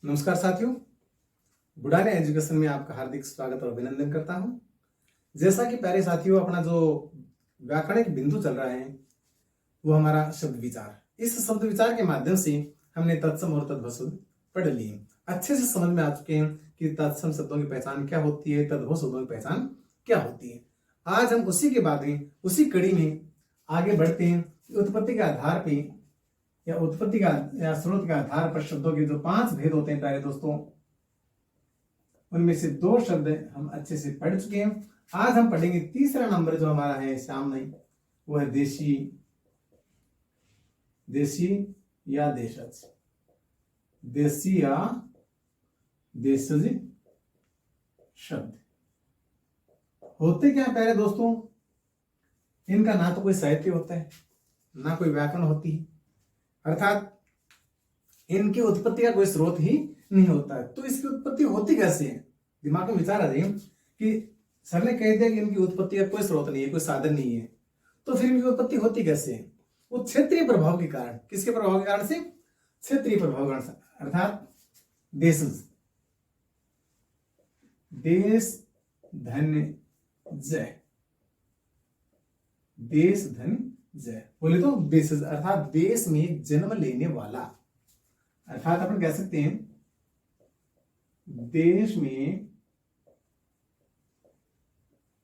नमस्कार साथियों, बुढ़ाने एजुकेशन में आपका हार्दिक स्वागत और अभिनंदन करता हूं। जैसा कि प्यारे साथियों, अपना जो व्याकरणिक बिंदु चल रहा है वो हमारा शब्द विचार। इस शब्द विचार के माध्यम से हमने तत्सम और तद्भव पढ़ लिए, अच्छे से समझ में आ चुके हैं कि तत्सम शब्दों की पहचान क्या होती है, तद्भव शब्दों की पहचान क्या होती है। आज हम उसी के बाद में, उसी कड़ी में आगे बढ़ते हैं। उत्पत्ति के आधार पर या उत्पत्ति का या स्रोत के आधार पर शब्दों के जो 5 भेद होते हैं प्यारे दोस्तों, उनमें से 2 शब्द हम अच्छे से पढ़ चुके हैं। आज हम पढ़ेंगे तीसरा नंबर जो हमारा है सामने, वो है देशी, देशी या देशज, देशी या देशज शब्द होते क्या प्यारे दोस्तों? इनका ना तो कोई साहित्य होता है, ना कोई व्याकरण होती है, अर्थात इनकी उत्पत्ति का कोई स्रोत ही नहीं होता है। तो इसकी उत्पत्ति होती कैसे है? दिमाग में विचार आ जाए कि सर ने कह दिया कि इनकी उत्पत्ति का कोई स्रोत नहीं है, कोई साधन नहीं है, तो फिर इनकी उत्पत्ति होती कैसे है? वो क्षेत्रीय प्रभाव के कारण। किसके प्रभाव के कारण से? क्षेत्रीय प्रभाव के कारण से, अर्थात देश, देश धन जय, देश धन जय बोले तो देश, अर्थात देश में जन्म लेने वाला, अर्थात अपन कह सकते हैं देश में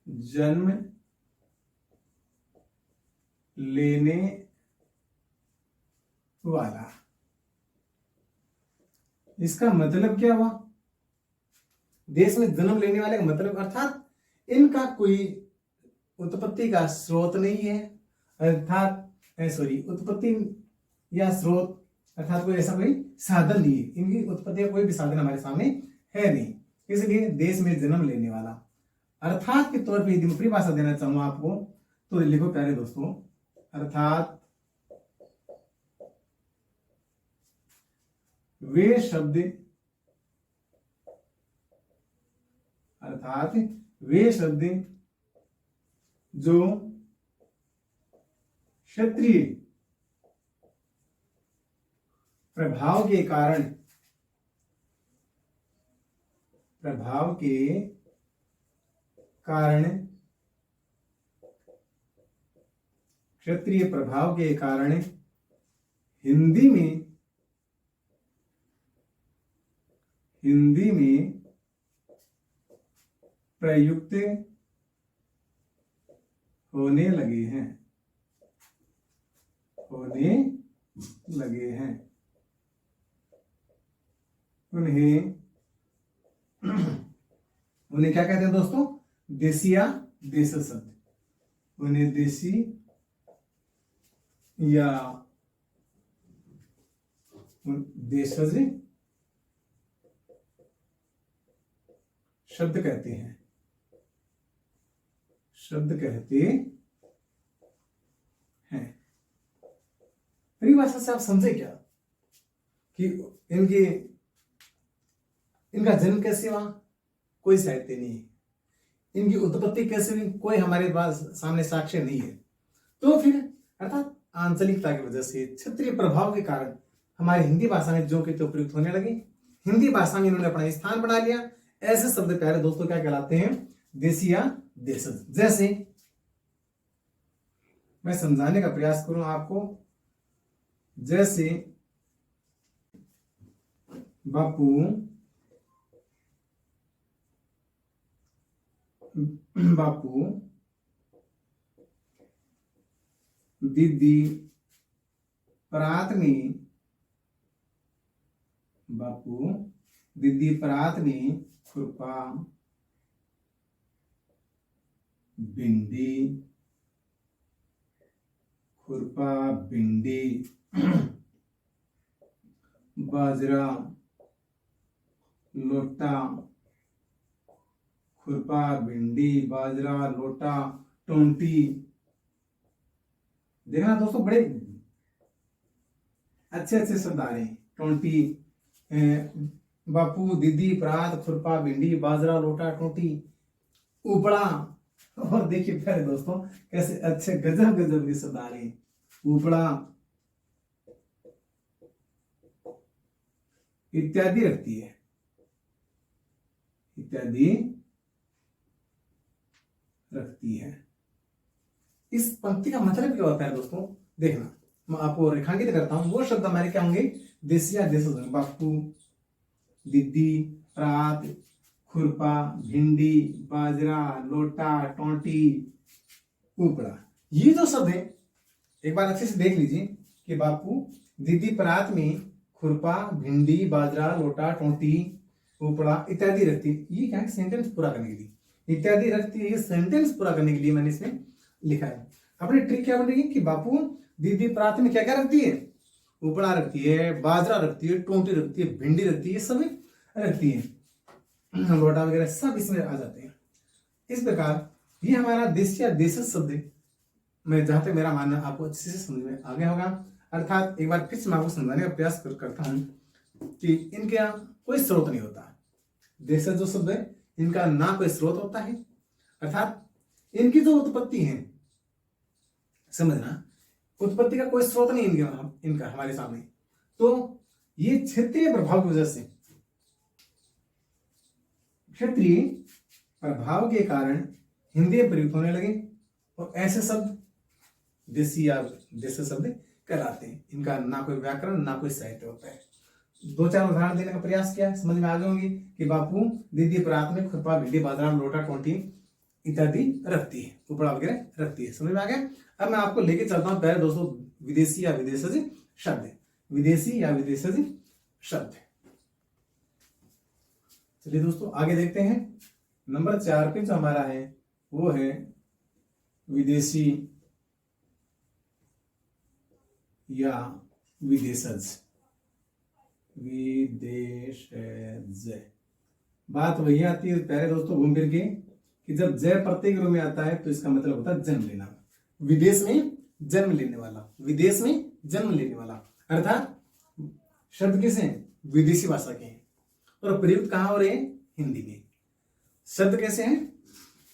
जन्म लेने वाला। इसका मतलब क्या हुआ? देश में जन्म लेने वाले का मतलब अर्थात इनका कोई उत्पत्ति का स्रोत नहीं है, अर्थात उत्पत्ति या स्रोत अर्थात कोई ऐसा कोई साधन नहीं है। इनकी उत्पत्ति का कोई भी साधन हमारे सामने है नहीं, इसलिए देश में जन्म लेने वाला। अर्थात के तौर पे यदि मैं परिभाषा देना चाहूंगा आपको तो लिखो प्यारे दोस्तों, अर्थात वे शब्द, अर्थात वे शब्द जो क्षेत्रीय प्रभाव के कारण, क्षेत्रीय प्रभाव के कारण हिंदी में प्रयुक्त होने लगे हैं, उन्हें क्या कहते हैं दोस्तों? देशी या देशज शब्द। उन्हें देशी या देशज शब्द कहते हैं, परिभाषा से आप समझे क्या कि इनका जन्म कैसे हुआ? कोई साहित्य नहीं है। इनकी उत्पत्ति कैसे हुई? कोई हमारे पास सामने साक्ष्य नहीं है। तो फिर अर्थात आंचलिकता की वजह से, क्षेत्रीय प्रभाव के कारण हमारी हिंदी भाषा में जो कि तो प्रयुक्त होने लगे, हिंदी भाषा में इन्होंने अपना स्थान बना लिया। ऐसे शब्द प्यारे दोस्तों क्या कहलाते हैं? देशी या देशज। जैसे मैं समझाने का प्रयास करूं आपको, जैसे बापू, दीदी परात में खुरपा भिंडी बाजरा लोटा, खुरपा भिंडी बाजरा लोटा टोंटी। देखना दोस्तों, बड़े अच्छे शब्द आ रहे हैं। टोंटी, बापू, दीदी, परात, खुरपा, भिंडी, बाजरा, लोटा, टोटी, उपड़ा। और देखिए प्यारे दोस्तों कैसे अच्छे गजब गजब के शब्द आ रहे हैं। उपड़ा, इत्यादि रखती है, इत्यादि रखती है। इस पंक्ति का मतलब क्या होता है दोस्तों? देखना, मैं आपको रेखांकित करता हूं। वो शब्द हमारे क्या होंगे? देसी या देशज। बापू, दीदी, प्रात, खुरपा, भिंडी, बाजरा, लोटा, टोंटी, उपड़ा। ये जो शब्द है एक बार अच्छे से देख लीजिए कि बापू, दीदी, प्रात में खुरपा, भिंडी, बाजरा, लोटा, टोंटी, उपड़ा इत्यादि रखती है। ये क्या है? सेंटेंस पूरा करने के लिए इत्यादि रखती है। ये सेंटेंस पूरा करने के लिए मैंने इसमें लिखा है। अपनी ट्रिक क्या बनेगी कि बापू, दीदी, प्रात में क्या क्या रखती है? उपड़ा रखती है, बाजरा रखती है, टोंटी रखती है, भिंडी रखती है, सब रखती है, लोटा वगैरह सब इसमें आ जाते हैं। इस प्रकार ये हमारा देशी या देशज शब्द है। मैं जहां तक मेरा मानना आपको अच्छे से समझ में आ गया होगा। अर्थात एक बार फिर से मैं आपको समझाने का प्रयास करता हूं कि इनके यहाँ कोई स्रोत नहीं होता। देशज जो शब्द है इनका ना कोई स्रोत होता है, अर्थात इनकी जो उत्पत्ति है, समझना, उत्पत्ति का कोई स्रोत नहीं इनका हमारे सामने। तो ये क्षेत्रीय प्रभाव की वजह से, क्षेत्रीय प्रभाव के कारण हिंदी में प्रयुक्त होने लगे और ऐसे शब्द देसी या देशी शब्द कहलाते हैं। इनका ना कोई व्याकरण ना कोई साहित्य होता है। दो चार उदाहरण देने का प्रयास किया, समझ में आ गए होंगे कि बापू, दीदी, प्रात में खुरपा, भिंडी, बाजरा, लोटा, टोंटी इत्यादि रखती है, उपड़ा वगैरह रखती है। समझ में आ गया? अब मैं आपको लेके चलता हूं पहले दोस्तों विदेशी या विदेशज शब्द। विदेशी या विदेशज शब्द। चलिए दोस्तों आगे देखते हैं। नंबर 4 पे जो हमारा है वो है विदेशी या विदेशज। विदेशज बात वही आती है प्यारे दोस्तों घूम फिर के कि जब जय प्रत्यय के रूप में आता है तो इसका मतलब होता है जन्म लेना। विदेश में जन्म लेने वाला, विदेश में जन्म लेने वाला, अर्थात शब्द किसे हैं? विदेशी भाषा के हैं और प्रयुक्त कहां हो रहे हैं? हिंदी में। शब्द कैसे हैं?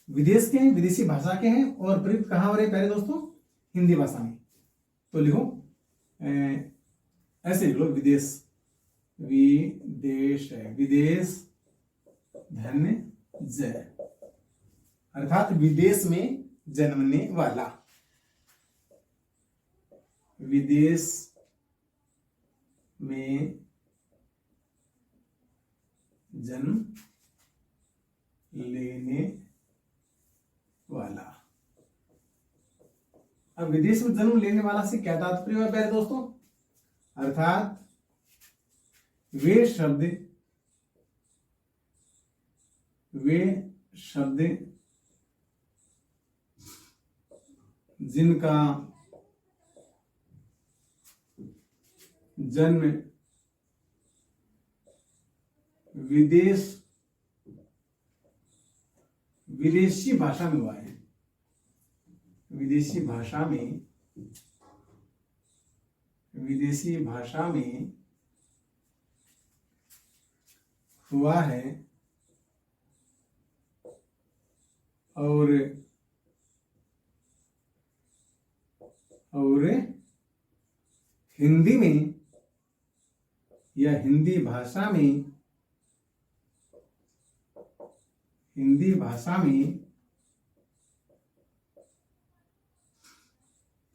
विदेश के हैं, विदेशी भाषा के हैं और प्रयुक्त कहां हो रहे हैं प्यारे दोस्तों? हिंदी भाषा में। तो लिखो ऐसे लिख लो, विदेश, विदेश है, विदेश धन्य जय, अर्थात विदेश में जन्मने वाला, विदेश में जन्म लेने वाला। अब विदेश में जन्म लेने वाला से क्या तात्पर्य है प्यारे दोस्तों? अर्थात वे शब्द जिनका जन्म विदेशी भाषा में हुआ है, विदेशी भाषा में हुआ है और हिंदी में या हिंदी भाषा में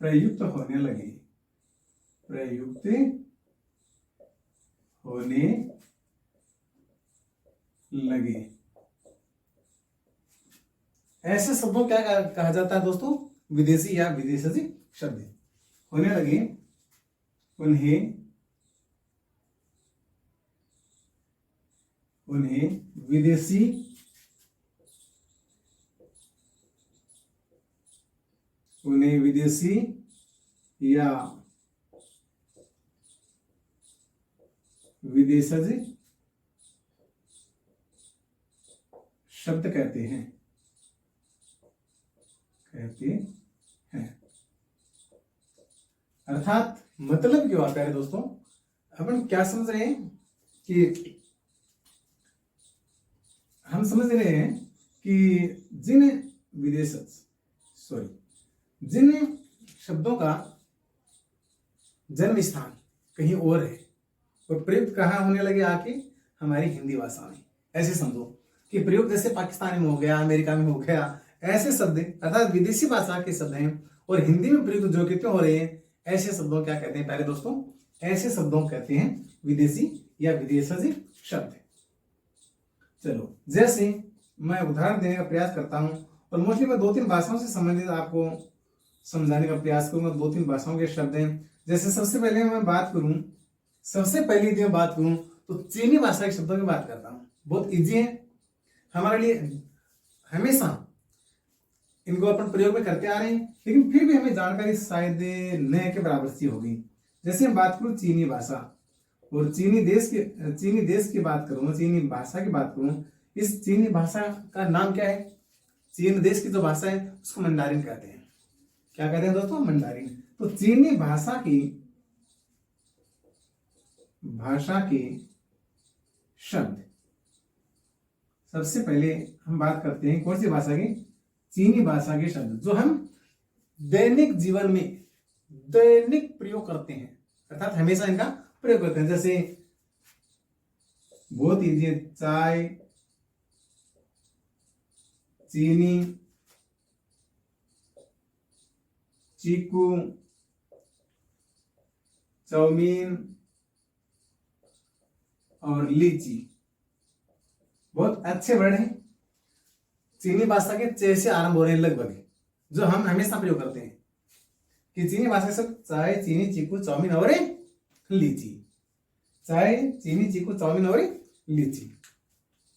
प्रयुक्त होने लगे, ऐसे शब्दों क्या कहा जाता है दोस्तों? विदेशी या विदेशज शब्द। होने लगे उन्हें विदेशी या विदेशज शब्द कहते हैं। अर्थात मतलब क्या आता है दोस्तों? अपन क्या समझ रहे हैं कि हम समझ रहे हैं कि जिन शब्दों का जन्म स्थान कहीं और है और प्रयुक्त कहाँ होने लगे आके, हमारी हिंदी भाषा में। ऐसे समझो कि प्रयोग जैसे पाकिस्तानी में हो गया, अमेरिका में हो गया, ऐसे शब्द अर्थात विदेशी भाषा के शब्द हैं और हिंदी में प्रयुक्त जो कितने हो रहे हैं, ऐसे शब्दों क्या कहते हैं प्यारे दोस्तों, ऐसे शब्दों कहते हैं विदेशी या विदेशी शब्द। चलो, जैसे मैं उदाहरण देने का प्रयास करता हूं और मोस्टली मैं 2-3 भाषाओं से संबंधित आपको समझाने का प्रयास करूंगा। 2-3 भाषाओं के शब्द हैं। जैसे सबसे पहले मैं बात करूं, सबसे पहले यदि मैं बात करूं तो चीनी भाषा के शब्दों की बात करता हूं। बहुत इजी है हमारे लिए, हमेशा इनको अपन प्रयोग में करते आ रहे हैं, लेकिन फिर भी हमें जानकारी शायद न के बराबर सी होगी। जैसे हम बात करूं चीनी भाषा और चीनी देश की बात करूं, चीनी भाषा की बात करूं, इस चीनी भाषा का नाम क्या है? चीन देश की जो भाषा है उसको मंडारिन कहते हैं। क्या कहते हैं दोस्तों? मंडारिन। तो चीनी भाषा के शब्द, सबसे पहले हम बात करते हैं कौन सी भाषा की? चीनी भाषा के शब्द जो हम दैनिक जीवन में दैनिक प्रयोग करते हैं, अर्थात हमेशा इनका प्रयोग करते हैं। जैसे बहुत इजी है, चाय, चीनी, चीकू, चाउमीन और लीची। बहुत अच्छे वर्ड हैं। चीनी भाषा के चे से आरंभ हो रहे हैं लगभग, जो हम हमेशा प्रयोग करते हैं कि चीनी भाषा से चाय, चीनी, चीकू, चाउमीन और लीची। चाय, चीनी, चीकू, चाउमीन और लीची।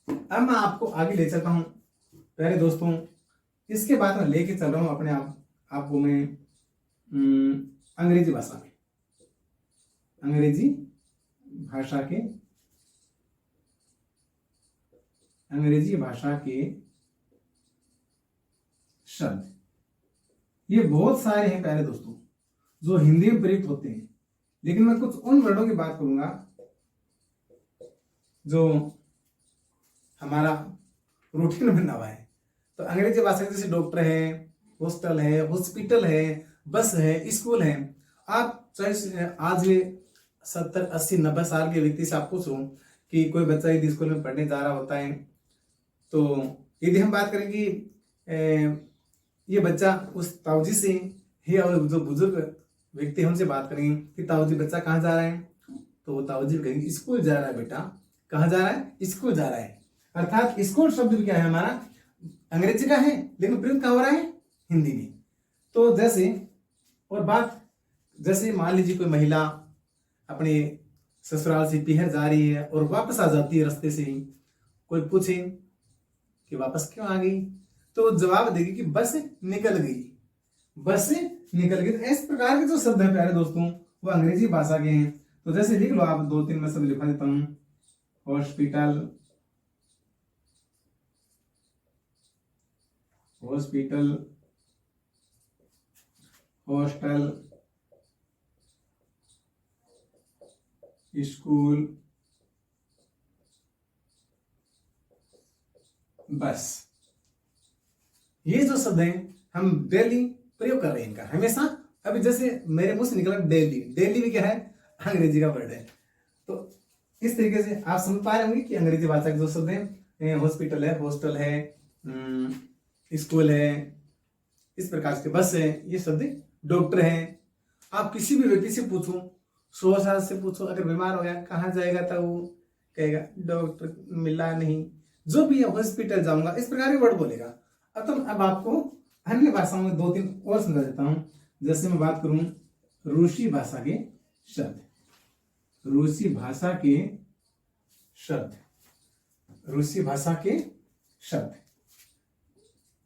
अब मैं आपको आगे ले चलता हूं प्यारे दोस्तों। इसके बाद मैं लेके चल रहा हूं अपने आपको मैं अंग्रेजी भाषा में, अंग्रेजी भाषा के शब्द। ये बहुत सारे हैं प्यारे दोस्तों जो हिंदी में प्रयुक्त होते हैं, लेकिन मैं कुछ उन वर्डों की बात करूंगा जो हमारा रूटीन बना हुआ है। तो अंग्रेजी भाषा जैसे डॉक्टर है, हॉस्टल है, हॉस्पिटल है, बस है, स्कूल है। आप चाहे आज 70, 80, 90 साल के व्यक्ति से आप पूछो कि कोई बच्चा यदि स्कूल में पढ़ने जा रहा होता है, तो यदि हम बात करें कि ये बच्चा उस ताऊजी से ही, और जो बुजुर्ग व्यक्ति हैं उनसे बात करेंगे कि ताऊजी बच्चा कहाँ जा रहा है, तो वो ताऊजी कहेंगे स्कूल जा रहा है बेटा। कहाँ जा रहा है? स्कूल जा रहा है। अर्थात स्कूल शब्द भी क्या है हमारा? अंग्रेजी का है, लेकिन प्रयोग कहाँ हो रहा है? हिंदी में। तो जैसे और बात, जैसे मान लीजिए कोई महिला अपने ससुराल से पीहर जा रही है और वापस आ जाती है रास्ते से ही, कोई पूछे कि वापस क्यों आ गई, तो जवाब देगी कि बस निकल गई, बस निकल गई। तो इस प्रकार के जो शब्द है प्यारे दोस्तों वो अंग्रेजी भाषा के हैं। तो जैसे लिख लो आप, 2-3 मैं शब्द लिखा देता हूं। हॉस्पिटल, हॉस्पिटल, हॉस्टल, स्कूल, बस। ये जो शब्द हैं हम डेली प्रयोग कर रहे हैं इनका हमेशा। अभी जैसे मेरे मुंह से निकला डेली, डेली भी क्या है? अंग्रेजी का वर्ड है। तो इस तरीके से आप समझ पा रहे होंगे कि अंग्रेजी भाषा के जो शब्द हैं, हॉस्पिटल है, हॉस्टल है, स्कूल है, इस प्रकार से बस है, ये शब्द डॉक्टर है। आप किसी भी व्यक्ति से पूछो, 100 साल से पूछो, अगर बीमार हो गया कहाँ जाएगा, तो वो कहेगा डॉक्टर मिला नहीं, जो भी है हॉस्पिटल जाऊंगा, इस प्रकार के वर्ड बोलेगा। अब आपको अन्य भाषाओं में 2-3 और समझा देता हूं। जैसे मैं बात करूं रूसी भाषा के शब्द, रूसी भाषा के शब्द, रूसी भाषा के शब्द।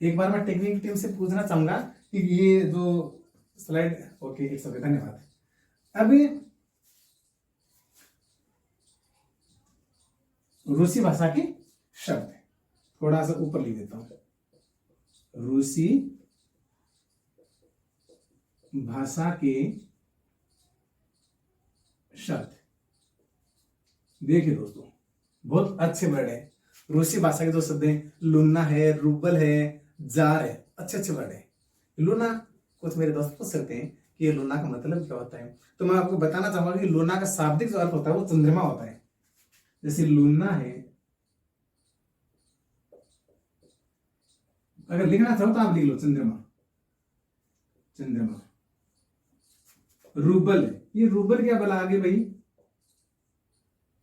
एक बार मैं टेक्निकल टीम से पूछना चाहूंगा कि ये जो स्लाइड, ओके, एक सेकंड, धन्यवाद। अभी रूसी भाषा के शब्द थोड़ा सा ऊपर लिख देता हूं। रूसी भाषा के शब्द। देखिए दोस्तों, बहुत अच्छे वर्ड है। रूसी भाषा के जो शब्द हैं, लूना है, रूबल है, जार है, अच्छे अच्छे वर्ड है। लूना, कुछ मेरे दोस्त पूछ सकते हैं कि ये लूना का मतलब क्या होता है। तो मैं आपको बताना चाहूंगा कि लूना का शाब्दिक जो अर्थ होता है वो चंद्रमा होता है। जैसे लूना है, अगर लिखना चाहो तो आप लिख लो चंद्रमा, चंद्रमा। रूबल है, ये रूबल क्या बला आगे भाई,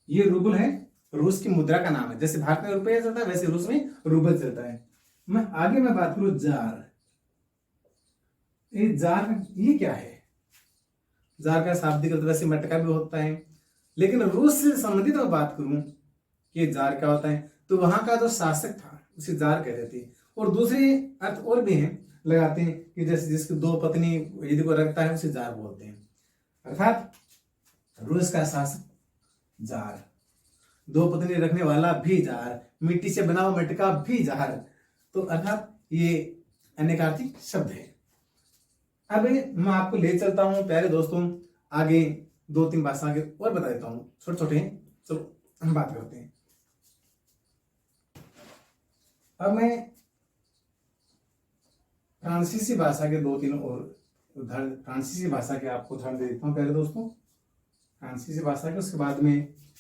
ये रूबल है, रूस की मुद्रा का नाम है। जैसे भारत में रुपया चलता है वैसे रूस में रूबल चलता है। मैं बात करूं जार, ये जार ये क्या है। जार का शाब्दिक अर्थ वैसे मटका भी होता है, लेकिन रूस से संबंधित मैं बात करूं कि जार क्या होता है, तो वहां का जो शासक था उसे जार कहते थे। और दूसरे अर्थ और भी हैं, लगाते हैं कि जैसे जिसकी दो पत्नी यदि को रखता है उसे जार बोलते हैं, अर्थात रूस का शासक जार, दो पत्नी रखने वाला भी जार, मिट्टी से बना हुआ मटका भी जार। तो अर्थात ये अनेकार्थी शब्द है। अब मैं आपको ले चलता हूं प्यारे दोस्तों आगे, दो तीन भाषा आगे और बता देता हूं, छोटे छोटे हैं, चलो हम बात करते हैं। अब मैं फ्रांसीसी भाषा के दो तीन और उदाहरण, फ्रांसीसी भाषा के आपको उदाहरण दे देता हूँ प्यारे दोस्तों, फ्रांसीसी भाषा के। उसके बाद में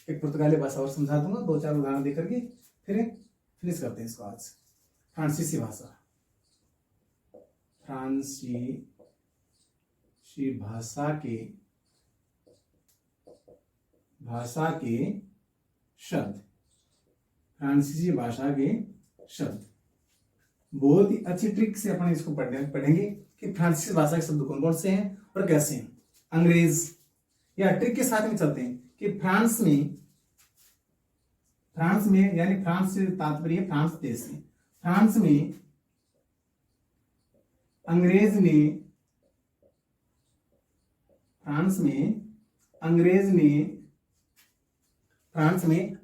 एक पुर्तगाली भाषा और समझा दूंगा, दो चार उदाहरण देकर के फिर फिनिश करते हैं इसको आज। फ्रांसीसी भाषा, फ्रांसीसी भाषा के शब्द, फ्रांसीसी भाषा के शब्द। बहुत ही अच्छी ट्रिक से अपन इसको पढ़ेंगे कि फ्रांसीसी भाषा के शब्द कौन कौन से हैं और कैसे हैं। अंग्रेज, या ट्रिक के साथ में चलते हैं कि फ्रांस में यानी फ्रांस से तात्पर्य फ्रांस देश से, फ्रांस में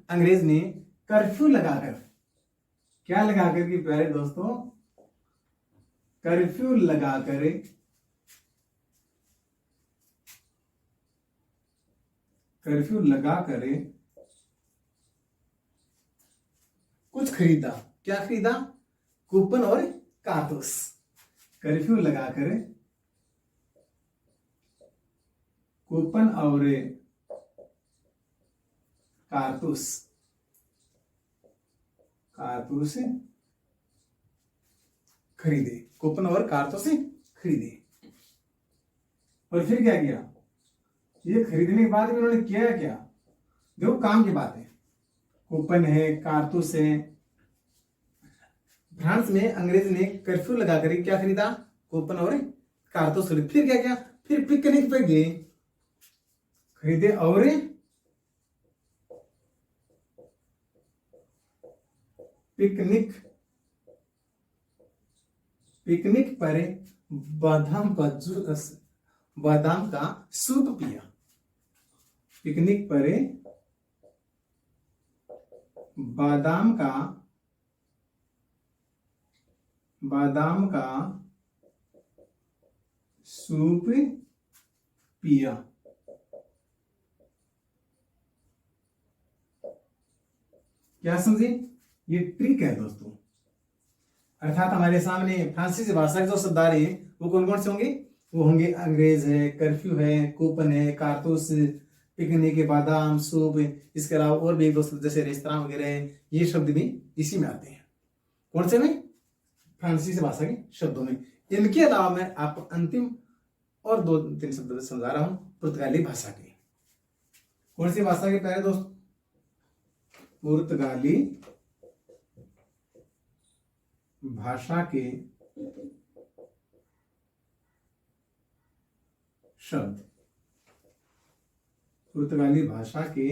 अंग्रेज ने कर्फ्यू लगाकर, क्या लगाकर कि प्यारे दोस्तों, कर्फ्यू लगाकर कुछ खरीदा। क्या खरीदा? कूपन और कारतूस। कर्फ्यू लगाकर कूपन और कारतूस खरीदे, कूपन और कारतूस खरीदे। और फिर क्या किया, ये खरीदने के बाद में उन्होंने किया क्या, देखो काम की बात है, कूपन है, कारतूस है। फ्रांस में अंग्रेज ने कर्फ्यू लगाकर क्या खरीदा, कूपन और कारतूस खरीदे। फिर क्या किया, फिर पिकनिक पे गए, खरीदे और पिकनिक पर बादाम का सूप पिया। पिकनिक पर बादाम का सूप पिया। क्या समझे, ये ट्रिक है दोस्तों। अर्थात हमारे सामने फ्रांसीसी भाषा के जो शब्द आ रहे हैं वो कौन कौन से होंगे, वो होंगे अंग्रेज है, कर्फ्यू है, कूपन है, कारतूस, पिकनिक, बादाम, सूप। इसके अलावा और भी एक दो शब्द जैसे रेस्तरां वगैरह है, ये शब्द भी इसी में आते हैं। कौन से में, फ्रांसीसी भाषा के शब्दों में। इनके अलावा मैं आपको अंतिम और दो तीन शब्द समझा रहा हूं पुर्तगाली भाषा के। कौन सी भाषा के प्यारे दोस्त, पुर्तगाली भाषा के शब्द, पुर्तगाली भाषा के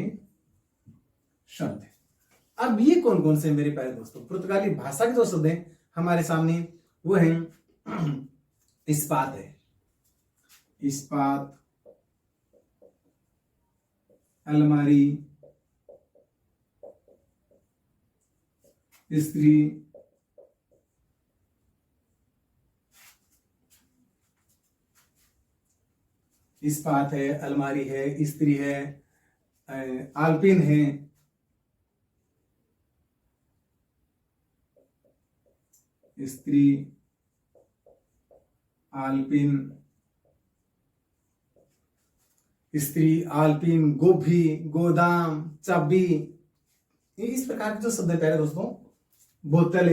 शब्द। अब ये कौन कौन से मेरे प्यारे दोस्तों, पुर्तगाली भाषा के जो शब्द हैं हमारे सामने वो हैं, इस्पात है, इस्पात, अलमारी, इस्त्री, इस्पात है, अलमारी है, इस्त्री है, आलपिन है, इस्त्री, आलपिन, स्त्री, आलपिन, गोभी, गोदाम, चाबी, ये इस प्रकार के जो शब्द है प्यारे दोस्तों, बोतल,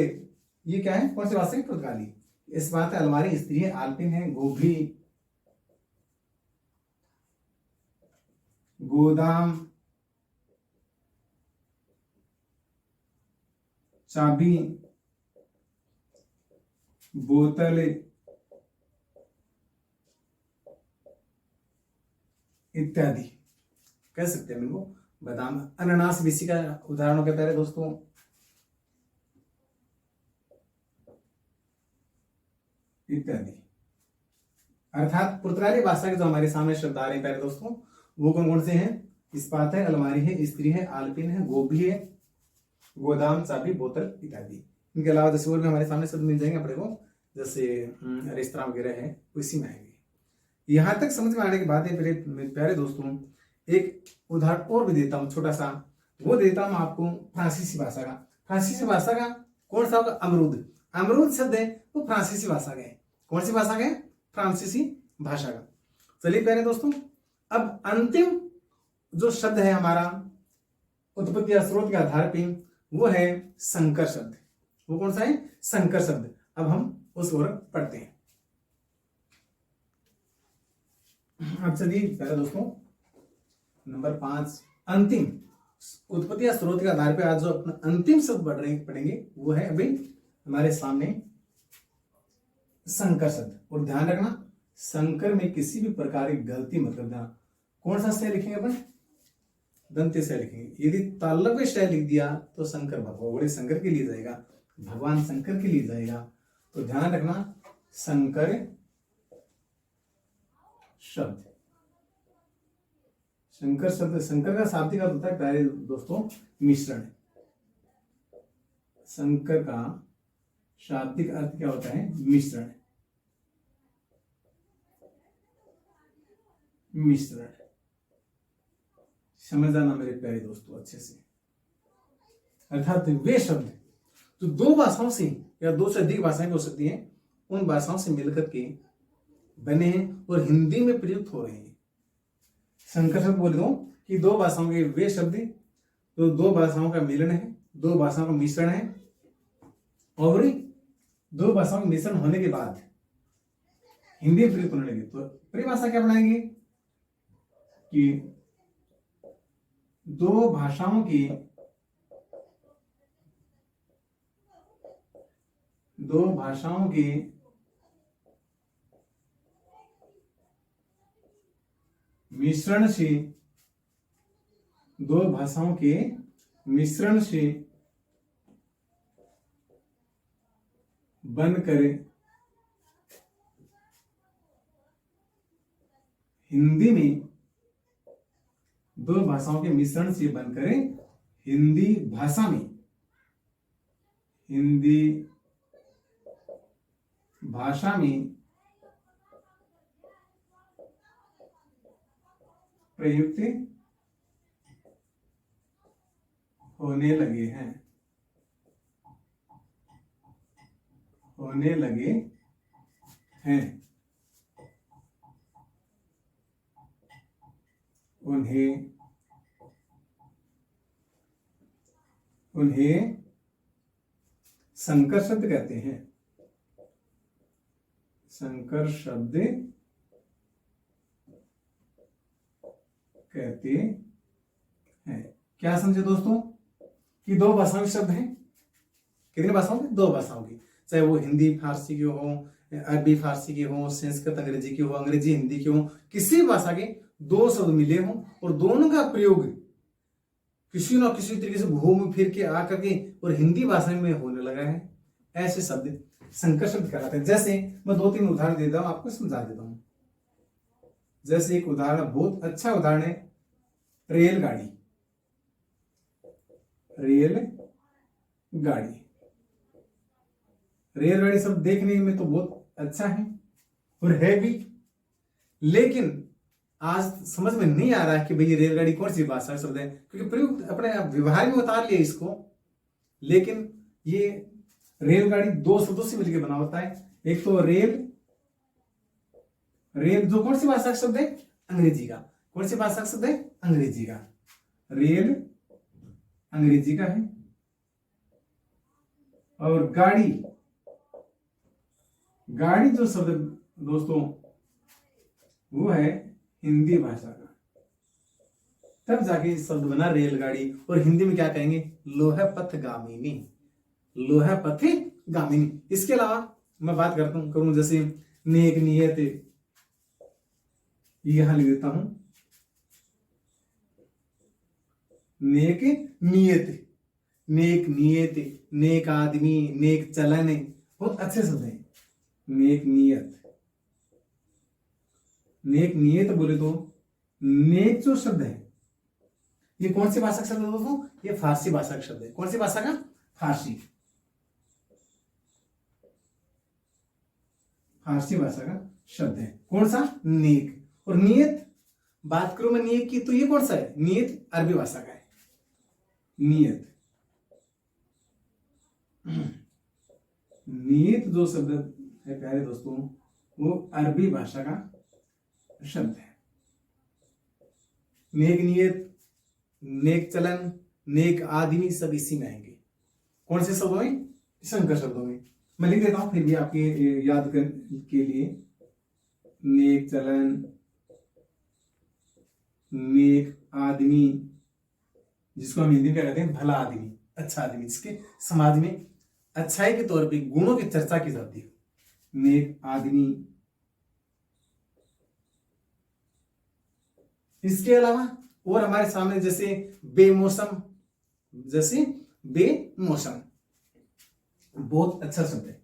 ये क्या है, कौन सी भाषा की पुर्तगाली। इस बात है अलमारी स्त्री है, आलपिन है, गोभी, गोदाम, चाबी, बोतल इत्यादि कह सकते हैं इनको। बादाम, अनानास भी इसी का उदाहरण हो गया प्यारे दोस्तों। इत्यादि। अर्थात पुर्तगाली भाषा के जो हमारे सामने शब्द आ रहे हैं प्यारे दोस्तों, वो कौन कौन से हैं? इस्पात है, अलमारी है, स्त्री है, आलपिन है, गोभी है, गोदाम, चाबी, बोतल इत्यादि। इनके अलावा जैसे और भी हमारे सामने शब्द मिल जाएंगे अपने को, जैसे रेस्तरां वगैरह है, उसी में आएंगे। यहां तक समझ में आने के बाद मेरे प्यारे दोस्तों, एक उदाहरण और भी देता हूं छोटा सा, वो देता हूं आपको फ्रांसीसी भाषा का। फ्रांसीसी भाषा का कौन सा होगा? अमरूद। अमरूद शब्द है वो फ्रांसीसी भाषा का है। कौन सी भाषा का है? फ्रांसीसी भाषा का। चलिए प्यारे दोस्तों, अब अंतिम जो शब्द है हमारा उत्पत्ति या स्रोत के आधार पे, वो है संकर शब्द। वो कौन सा है? संकर शब्द। अब हम उस ओर पढ़ते हैं। अब चलिए प्यारे दोस्तों, नंबर 5 अंतिम उत्पत्ति या स्रोत के आधार पे आज जो अपना अंतिम शब्द पढ़ेंगे वो है अभी हमारे सामने संकर शब्द। और ध्यान रखना, संकर में किसी भी प्रकार की गलती मत करना। कौन सा शय लिखेंगे अपन? दंत्य शय लिखेंगे। यदि तालव्य शय लिख दिया तो शंकर भगवान शंकर के लिए जाएगा, भगवान शंकर के लिए जाएगा। तो ध्यान रखना, संकर शब्द। शंकर शब्द, शंकर का शाब्दिक अर्थ होता है प्यारे दोस्तों मिश्रण। शंकर का शाब्दिक अर्थ क्या होता है? मिश्रण। मिश्रण समझ जाना मेरे प्यारे दोस्तों अच्छे से। अर्थात वे शब्द जो दो भाषाओं से या दो से अधिक भाषाएं हो सकती हैं, उन भाषाओं से मिलकर के बने हैं और हिंदी में प्रयुक्त हो रहे हैं। संकर शब्द बोल दो कि दो भाषाओं के वे शब्द तो दो भाषाओं का मिलन है, दो भाषाओं का मिश्रण है, और दो भाषाओं के मिश्रण होने के बाद हिंदी में प्रयुक्त होने लगे। तो परिभाषा क्या बनाएंगे कि दो भाषाओं के मिश्रण से, दो भाषाओं के मिश्रण से बनकर हिंदी में, दो भाषाओं के मिश्रण से बनकर हिंदी भाषा में, हिंदी भाषा में प्रयुक्त होने लगे हैं, होने लगे हैं। उन्हें संकर शब्द कहते हैं। संकर शब्द कहते हैं। क्या समझे दोस्तों कि दो भाषाओं के शब्द हैं। कितनी भाषाओं के? दो भाषाओं की, चाहे वो हिंदी फारसी की हो, अरबी फारसी की हो, संस्कृत अंग्रेजी की हो, अंग्रेजी हिंदी की हो, किसी भाषा के दो शब्द मिले हों और दोनों का प्रयोग किसी न किसी तरीके से घूम फिर के आकर के और हिंदी भाषा में होने लगा है, ऐसे शब्द संकर शब्द कहलाते हैं। जैसे मैं 2-3 उदाहरण देता हूं, आपको समझा देता हूं। जैसे एक उदाहरण, बहुत अच्छा उदाहरण है रेलगाड़ी। रेलगाड़ी, रेलगाड़ी शब्द देखने में तो बहुत अच्छा है और है भी, लेकिन आज समझ में नहीं आ रहा है कि भाई ये रेलगाड़ी कौन सी भाषा शब्द है, क्योंकि प्रयुक्त अपने व्यवहार में उतार लिया इसको। लेकिन ये रेलगाड़ी दो शब्दों से मिलकर बना होता है। एक तो रेल, रेल जो कौन सी भाषा का शब्द है? अंग्रेजी का। कौन सी भाषा का शब्द है? अंग्रेजी का। रेल अंग्रेजी का है, और गाड़ी, गाड़ी जो शब्द दोस्तों वो है हिंदी भाषा का। तब जाके शब्द बना रेलगाड़ी। और हिंदी में क्या कहेंगे? लोह पथगामिनी, लोह पथगामिनी। इसके अलावा मैं बात करूं जैसे नेक नियत, यहां लिख देता हूं नेक नियत, नेक नियत, नेक आदमी, नेक चलन, बहुत अच्छे शब्द हैं। नेक नियत, नेक नियत बोले तो नेक जो शब्द है ये कौन सी भाषा का शब्द है दोस्तों? ये फारसी भाषा का शब्द है। कौन सी भाषा का? फारसी, फारसी भाषा का शब्द है। कौन सा? नेक। और नियत बात करूं मैं नियत की तो ये कौन सा है? नियत अरबी भाषा का है। नियत, नियत जो शब्द है प्यारे दोस्तों वो अरबी भाषा का शब्द है। नेक नियत, नेक चलन, नेक आदमी सब इसी में आएंगे। कौन से शब्दों में? शंकर शब्दों में। मैं लिख देता हूं फिर भी आपके याद के लिए। नेक चलन, नेक आदमी, जिसको हम हिंदी में क्या कहते हैं? भला आदमी, अच्छा आदमी, जिसके समाज में अच्छाई के तौर पे गुणों की चर्चा की जाती है। नेक आदमी। इसके अलावा और हमारे सामने जैसे बेमौसम, जैसे बेमौसम बहुत अच्छा शब्द है।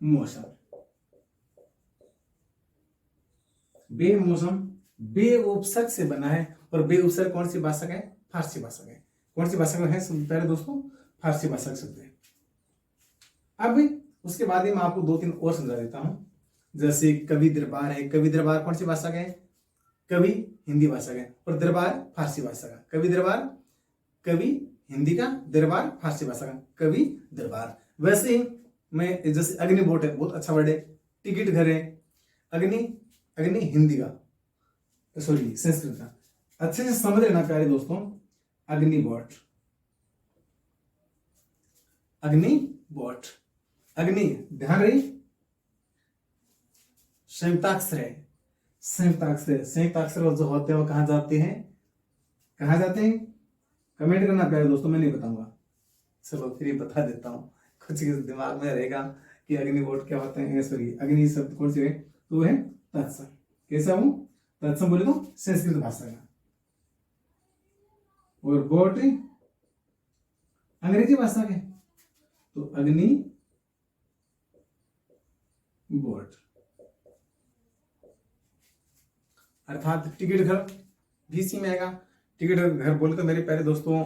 बेमौसम, बेमौसम बे उपसर्ग से बना है। और बे उपसर्ग कौन सी भाषा का है? फारसी भाषा का है। कौन सी भाषा का है पहले दोस्तों? फारसी भाषा का शब्द है। अब उसके बाद ही मैं आपको दो तीन और समझा देता हूं। जैसे कवि दरबार है। कवि दरबार कौन सी भाषा का है? कवि हिंदी भाषा का है, और दरबार फारसी भाषा का। कवि दरबार, कवि हिंदी का, दरबार फारसी भाषा का। कवि दरबार। वैसे ही मैं जैसे अग्निबोट है, बहुत अच्छा वर्ड है। टिकट घर है। अग्नि, अग्नि हिंदी का, सॉरी संस्कृत का। अच्छे से समझ लेना प्यारे दोस्तों। अग्निबोट, अग्निबोट, अग्नि ध्यान रही संयुक्ताक्षर है। संयुक्ताक्षर, संयुक्ताक्षर जो होते हैं वो कहां जाते हैं? कहां जाते हैं? कमेंट करना प्यारे दोस्तों, मैं नहीं बताऊंगा। चलो फिर ये बता देता हूं, कुछ दिमाग में रहेगा कि अग्निबोट क्या होते हैं। सॉरी, अग्नि शब्द कौन से है? तो वो है तत्सम। कैसा हूं? तत्सम बोले तो संस्कृत भाषा का, और बोट अंग्रेजी भाषा के, तो अग्नि बोट। अर्थात टिकट घर भी इसी में आएगा। टिकट घर बोले तो मेरे प्यारे दोस्तों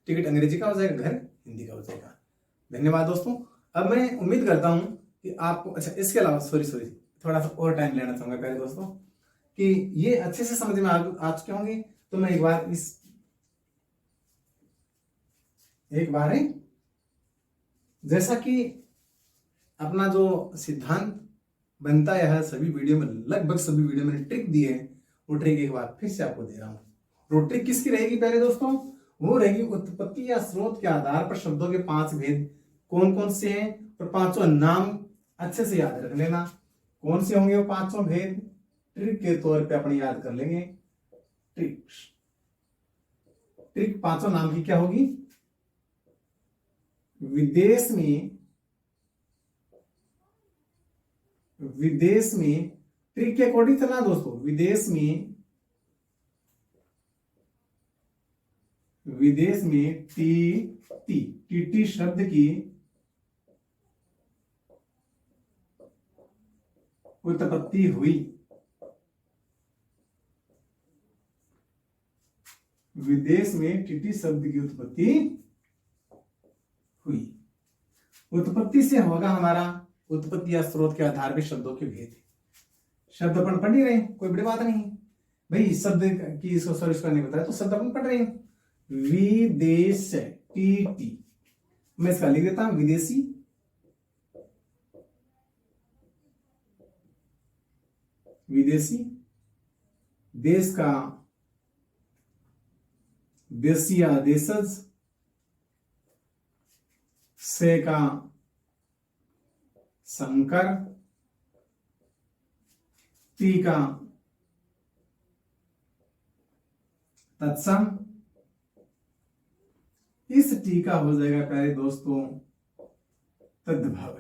टिकट अंग्रेजी का हो जाएगा, घर हिंदी का हो जाएगा। धन्यवाद दोस्तों। अब मैं उम्मीद करता हूं कि आपको, अच्छा इसके अलावा सॉरी थोड़ा सा और टाइम लेना चाहूंगा प्यारे दोस्तों कि ये अच्छे से समझ में आ चुके होंगे। तो मैं एक बार जैसा कि अपना जो सिद्धांत बनता है सभी वीडियो में, लगभग सभी वीडियो में ट्रिक दी है, वो ट्रिक एक बार फिर से आपको दे रहा हूं। वो ट्रिक किसकी रहेगी प्यारे दोस्तों? वो रहेगी उत्पत्ति या स्रोत के आधार पर शब्दों के 5 भेद कौन कौन से हैं, और पांचों नाम अच्छे से याद रख लेना। कौन से होंगे वो पांचों भेद? ट्रिक के तौर पे अपने याद कर लेंगे। ट्रिक पांचों नाम की क्या होगी? विदेश में ट्रिक के अकॉर्डिंग चलना दोस्तों। विदेश में टी शब्द की उत्पत्ति हुई। विदेश में टीटी शब्द की उत्पत्ति हुई। उत्पत्ति से होगा हमारा उत्पत्ति या स्रोत के आधार पर शब्दों के भेद। शब्द अपन पढ़ नहीं रहे, कोई बड़ी बात नहीं भाई। शब्द की इसको सॉरी इसका नहीं बताया तो शब्द अपन पढ़ रहे हैं। विदेश टी, मैं इसका लिख देता हूं विदेशी। विदेशी, देश का देशी या देशज, से का संकर, टी का तत्सम। इस टी का हो जाएगा प्यारे दोस्तों तद्भव।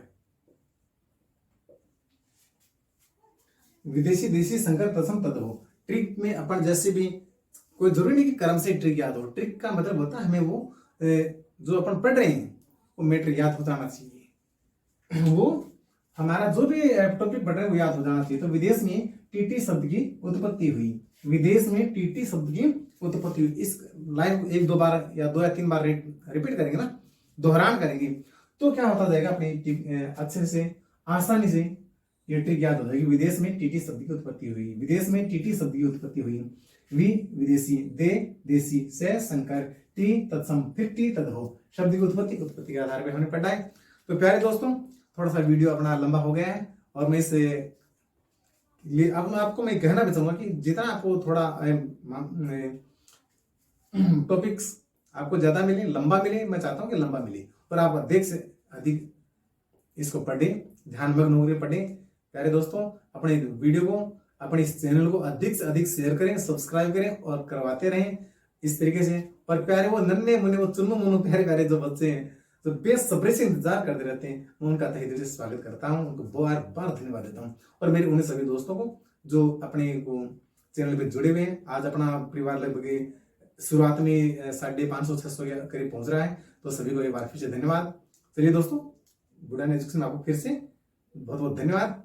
विदेशी, देशी, संकर, तत्सम, तद्भव। ट्रिक में अपन जैसे भी कोई जरूरी नहीं कि कर्म से ट्रिक याद हो। ट्रिक का मतलब होता है हमें वो जो अपन पढ़ रहे हैं वो मैटर याद हो जाना चाहिए, वो हमारा जो भी टॉपिक पढ़ रहे हैं वो याद हो जाना चाहिए। तो विदेश में टीटी शब्द की उत्पत्ति हुई, विदेश में टीटी शब्द की उत्पत्ति हुई। इस लाइन एक दो बार या दो या तीन बार रिपीट करेंगे ना, दोहरान करेंगे, तो क्या होता जाएगा अपने अच्छे से आसानी से ये ट्रिक याद हो जाएगी। विदेश में टीटी शब्द की उत्पत्ति हुई, विदेश में टीटी शब्द की उत्पत्ति हुई। वि विदेशी, दे देसी, से संकर, टी तत्सम, फिर टी तद्भव। शब्द की उत्पत्ति, उत्पत्ति के आधार पर हमने पढ़ा है। तो प्यारे दोस्तों थोड़ा सा वीडियो अपना लंबा हो गया है और मैं इसे अब मैं आपको मैं कहना भी चाहूंगा कि जितना आपको थोड़ा टॉपिक्स आपको ज्यादा मिले, लंबा मिले, मैं चाहता हूं कि लंबा मिले और आप अधिक से अधिक इसको पढ़े, ध्यानमग्न होकर पढ़े। प्यारे दोस्तों अपने वीडियो को, अपने इस चैनल को अधिक से अधिक शेयर करें, सब्सक्राइब करें और करवाते रहें इस तरीके से। और प्यारे वो नन्हे मुन्ने वो चुन्नू मुन्नू प्यारे प्यारे जो बच्चे हैं जो बेसब्री से इंतजार करते रहते हैं, मैं उनका तहे दिल से स्वागत करता हूं, उनको बार बार धन्यवाद देता हूं। और मेरे उन्हें सभी दोस्तों को जो अपने को चैनल पे जुड़े हुए हैं, आज अपना परिवार लगभग शुरुआत में 550-600 के करीब पहुंच रहा है, तो सभी को एक बार फिर से धन्यवाद। चलिए दोस्तों, बुढ़ान एजुकेशन आपको फिर से बहुत बहुत धन्यवाद।